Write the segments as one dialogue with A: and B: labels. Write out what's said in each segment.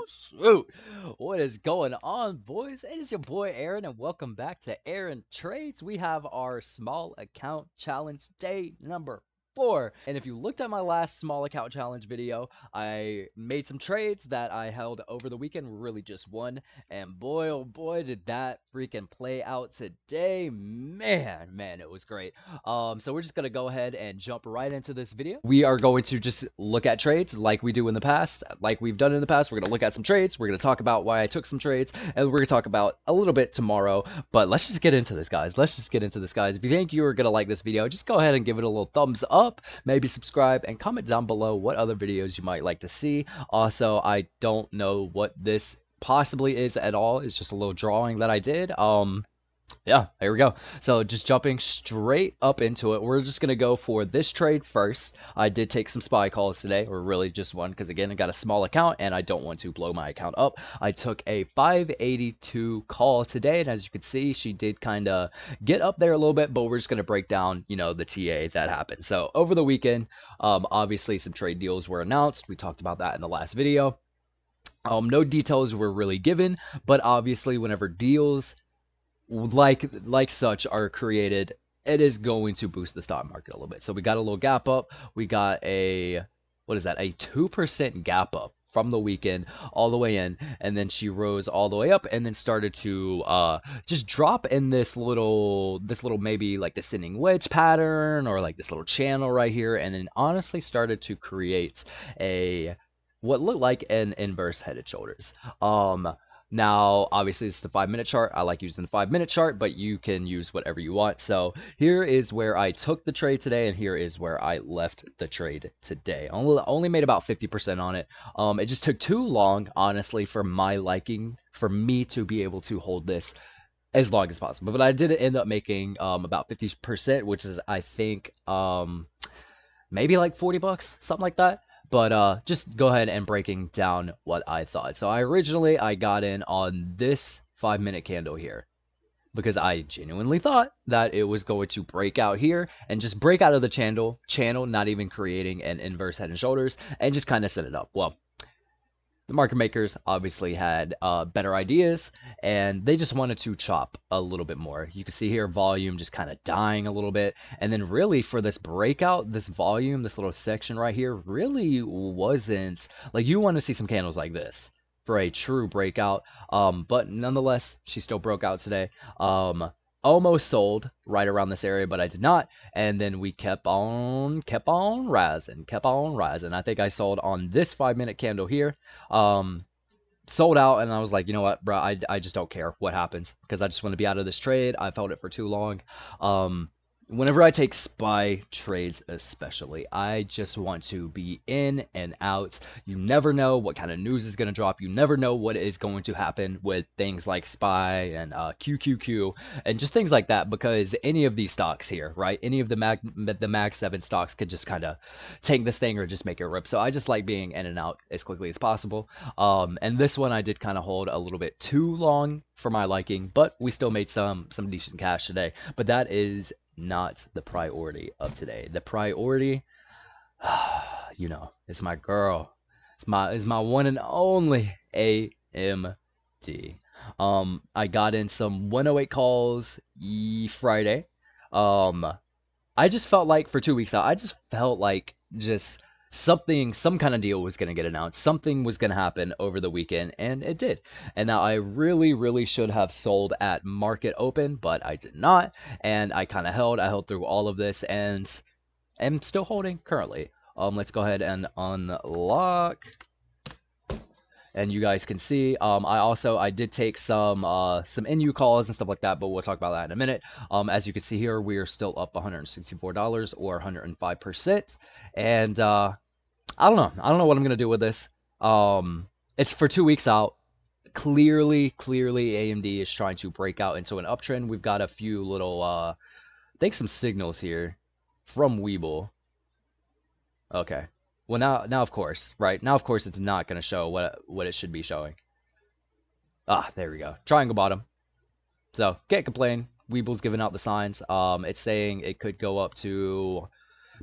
A: Shoot. What is going on, boys? It is your boy Aaron, and welcome back to Aaron Trades. We have our small account challenge day number 4. And if you looked at my last small account challenge video, I made some trades that I held over the weekend, really just one. And boy, oh boy, did that freaking play out today. Man, it was great. So we're just gonna go ahead and jump right into this video. We are going to just look at trades like we do in the past, like we've done in the past. We're gonna look at some trades. We're gonna talk about why I took some trades, and we're gonna talk about a little bit tomorrow. But let's just get into this, guys. Let's just get into this, guys. If you think you're gonna like this video, just go ahead and give it a little thumbs up, maybe subscribe, and comment down below what other videos you might like to see. Also, I don't know what this possibly is at all. It's just a little drawing that I did. Yeah, here we go. So just jumping straight up into it, we're just going to go for this trade first. I did take some SPY calls today, or really just one, because again, I got a small account and I don't want to blow my account up. I took a 582 call today, and as you can see, she did kind of get up there a little bit, but we're just going to break down, the TA that happened. So over the weekend, obviously some trade deals were announced. We talked about that in the last video. No details were really given, but obviously whenever deals like such are created, it is going to boost the stock market a little bit. So we got a little gap up. We got a 2% gap up from the weekend all the way in, and then she rose all the way up and then started to just drop in this little maybe like descending wedge pattern, or like this little channel right here, and then honestly started to create what looked like an inverse head and shoulders. Now, obviously, this is the 5-minute chart. I like using the 5-minute chart, but you can use whatever you want. So here is where I took the trade today, and here is where I left the trade today. Only made about 50% on it. It just took too long, honestly, for my liking, for me to be able to hold this as long as possible. But I did end up making about 50%, which is, I think, maybe like $40, something like that. But just go ahead and breaking down what I thought. So I got in on this 5-minute candle here because I genuinely thought that it was going to break out here and just break out of the channel, not even creating an inverse head and shoulders, and just kind of set it up. Well, the market makers obviously had better ideas, and they just wanted to chop a little bit more. You can see here volume just kind of dying a little bit, and then really for this breakout, this volume, this little section right here really wasn't like, you want to see some candles like this for a true breakout. But nonetheless, she still broke out today. Almost sold right around this area, but I did not. And then we kept on rising. I think I sold on this 5-minute candle here. Sold out, and I was like, you know what, bro, I just don't care what happens, because I just want to be out of this trade. I've held it for too long. Whenever I take SPY trades especially, I just want to be in and out. You never know what kind of news is going to drop. You never know what is going to happen with things like SPY and QQQ and just things like that, because any of these stocks here, right, any of the Mag 7 stocks could just kind of tank this thing or just make it rip. So I just like being in and out as quickly as possible. And this one I did kind of hold a little bit too long for my liking, but we still made some decent cash today. But that is not the priority of today. The priority, it's my girl. It's my one and only AMD. I got in some 108 calls Friday. I just felt like for 2 weeks out, I just felt like some kind of deal was going to get announced. Something was going to happen over the weekend, and it did. And now I really should have sold at market open, but I did not. And I kind of held. I held through all of this, and am still holding currently. Let's go ahead and unlock. And you guys can see, I did take some NU calls and stuff like that, but we'll talk about that in a minute. As you can see here, we are still up $164 or 105%. And I don't know what I'm gonna do with this. It's for 2 weeks out. Clearly AMD is trying to break out into an uptrend. We've got a few little I think some signals here from Weeble. Okay. Well, now of course, right? Now of course it's not going to show what it should be showing. Ah, there we go. Triangle bottom. So, can't complain. Weeble's giving out the signs. It's saying it could go up to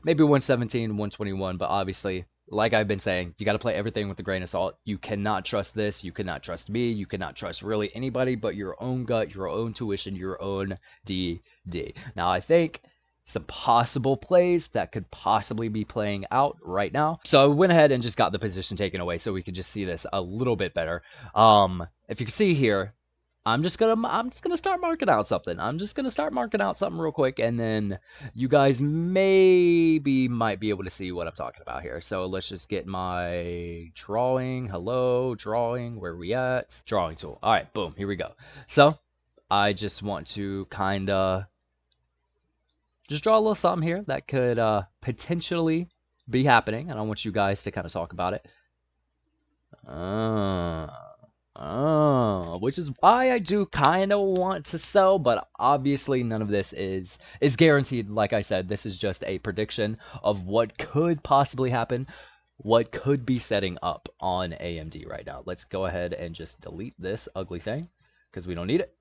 A: maybe 117, 121, but obviously like I've been saying, you got to play everything with a grain of salt. You cannot trust this. You cannot trust me. You cannot trust really anybody but your own gut, your own tuition, your own DD. Now, I think some possible plays that could possibly be playing out right now. So I went ahead and just got the position taken away so we could just see this a little bit better. If you can see here, I'm just gonna start marking out something. I'm just gonna start marking out something real quick, and then you guys maybe might be able to see what I'm talking about here. So let's just get my drawing. Hello, drawing. Where are we at? Drawing tool. All right, boom. Here we go. So I just want to kind of just draw a little something here that could potentially be happening, and I want you guys to kind of talk about it. Which is why I do kind of want to sell, but obviously none of this is guaranteed. Like I said, this is just a prediction of what could possibly happen, what could be setting up on AMD right now. Let's go ahead and just delete this ugly thing because we don't need it.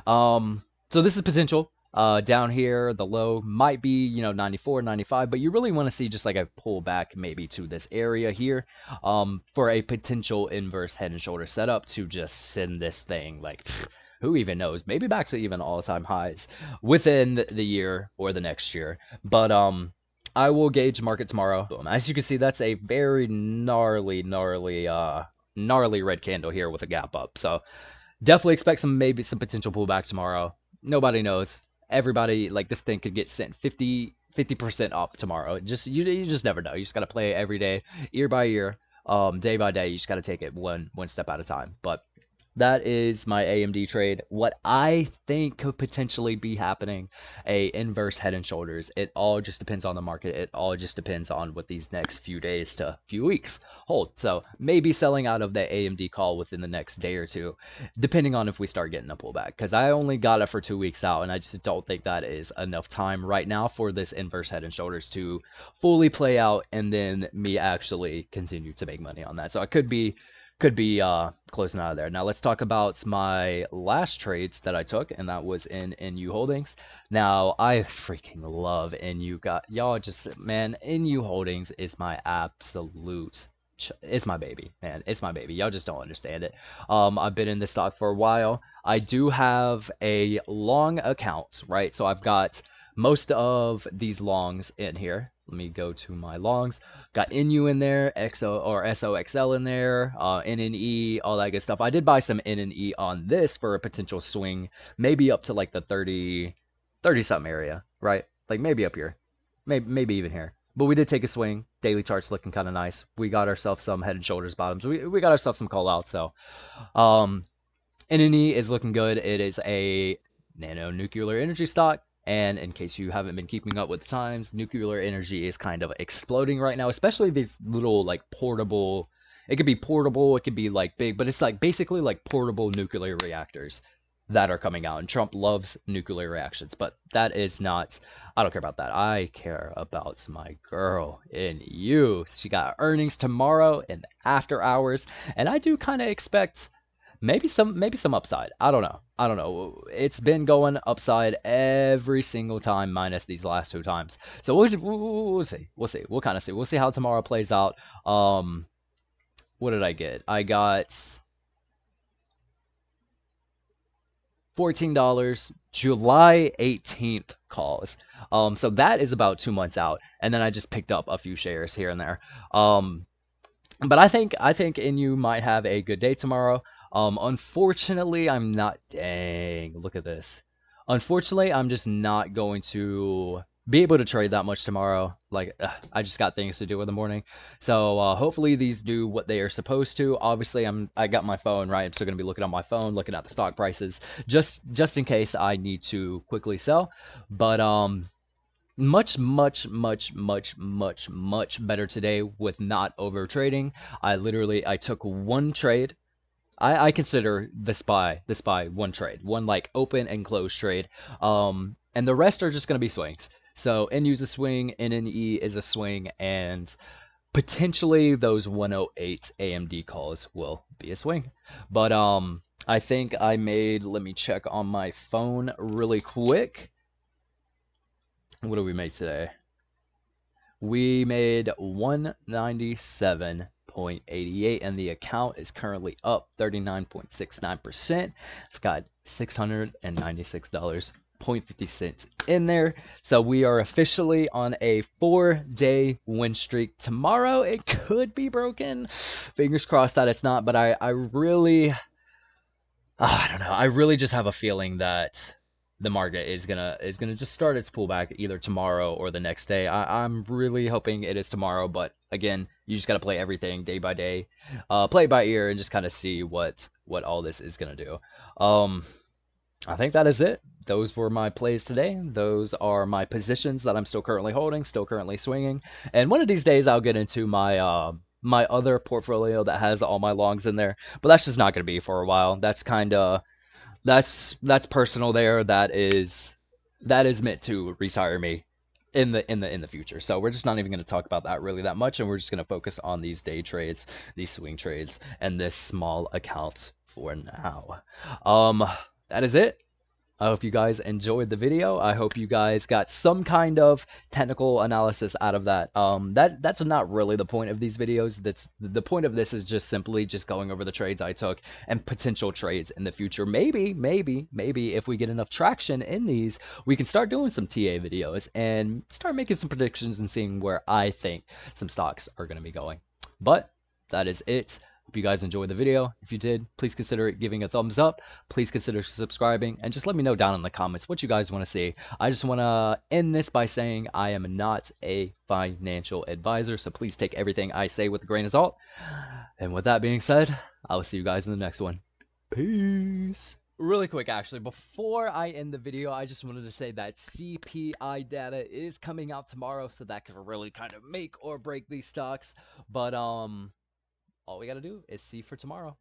A: So this is potential. Down here, the low might be, 94, 95, but you really want to see just like a pullback maybe to this area here, for a potential inverse head and shoulder setup to just send this thing like, who even knows, maybe back to even all-time highs within the year or the next year. But I will gauge market tomorrow. Boom. As you can see, that's a very gnarly red candle here with a gap up. So definitely expect maybe some potential pullback tomorrow. Nobody knows. Everybody, like, this thing could get sent 50% off tomorrow. You just never know. You just gotta play it every day, year by year, day by day. You just gotta take it one step at a time. But that is my AMD trade. What I think could potentially be happening, a inverse head and shoulders. It all just depends on the market. It all just depends on what these next few days to few weeks hold. So maybe selling out of the AMD call within the next day or two, depending on if we start getting a pullback. Because I only got it for 2 weeks out, and I just don't think that is enough time right now for this inverse head and shoulders to fully play out, and then me actually continue to make money on that. So I could be closing out of there. Now let's talk about my last trades that I took, and that was in NU Holdings. Now I freaking love NU. Y'all just, man, NU Holdings is my absolute. It's my baby, man. It's my baby. Y'all just don't understand it. I've been in this stock for a while. I do have a long account, right? So I've got most of these longs in here. Let me go to my longs. Got NU in there, XO or SOXL in there, NNE, all that good stuff. I did buy some NNE on this for a potential swing, maybe up to like the 30 something area, right? Like maybe up here, maybe even here. But we did take a swing. Daily chart's looking kind of nice. We got ourselves some head and shoulders bottoms. We got ourselves some call outs. So NNE is looking good. It is a nano nuclear energy stock. And in case you haven't been keeping up with the times, nuclear energy is kind of exploding right now, especially these little like portable. It could be portable, it could be like big, but it's like basically like portable nuclear reactors that are coming out. And Trump loves nuclear reactions, but that is not. I don't care about that. I care about my girl in you. She got earnings tomorrow and after hours, and I do kind of expect maybe some upside. I don't know. It's been going upside every single time minus these last 2 times. So we'll see. We'll kind of see. We'll see how tomorrow plays out. What did I get? I got $14 July 18th calls. So that is about 2 months out, and then I just picked up a few shares here and there. But I think NU might have a good day tomorrow. Unfortunately, I'm not. Dang, look at this. Unfortunately, I'm just not going to be able to trade that much tomorrow. Like, I just got things to do in the morning. So hopefully these do what they are supposed to. Obviously, I got my phone, right? I'm still gonna be looking on my phone, looking at the stock prices, just in case I need to quickly sell. But much better today with not over trading. I took one trade. I consider this buy one trade, one like open and close trade. And the rest are just gonna be swings. So NU is a swing, NNE is a swing, and potentially those 108 AMD calls will be a swing. But I think I made. Let me check on my phone really quick. What do we make today? We made 197.88 and the account is currently up 39.69%. I've got $696.50 in there. So we are officially on a 4-day win streak. Tomorrow it could be broken. Fingers crossed that it's not, but I really I don't know. I really just have a feeling that the market is gonna just start its pullback either tomorrow or the next day. I'm really hoping it is tomorrow, but again, you just gotta play everything day by day, play it by ear, and just kind of see what all this is gonna do. Um, I think that is it. Those were my plays today. Those are my positions that I'm still currently holding, still currently swinging. And one of these days I'll get into my other portfolio that has all my longs in there, but that's just not going to be for a while. That's kind of that's personal there. That is meant to retire me in the future. So we're just not even going to talk about that really that much, and we're just going to focus on these day trades, these swing trades, and this small account for now. That is it. I hope you guys enjoyed the video. I hope you guys got some kind of technical analysis out of that. That's not really the point of these videos. That's the point of this is just simply just going over the trades I took and potential trades in the future. Maybe if we get enough traction in these, we can start doing some TA videos and start making some predictions and seeing where I think some stocks are going to be going. But that is it. Hope you guys enjoyed the video. If you did, please consider giving a thumbs up. Please consider subscribing and just let me know down in the comments what you guys want to see. I just want to end this by saying I am not a financial advisor, so please take everything I say with a grain of salt. And with that being said, I will see you guys in the next one. Peace. Really quick, actually, before I end the video, I just wanted to say that CPI data is coming out tomorrow, so that could really kind of make or break these stocks. But all we got to do is see for tomorrow.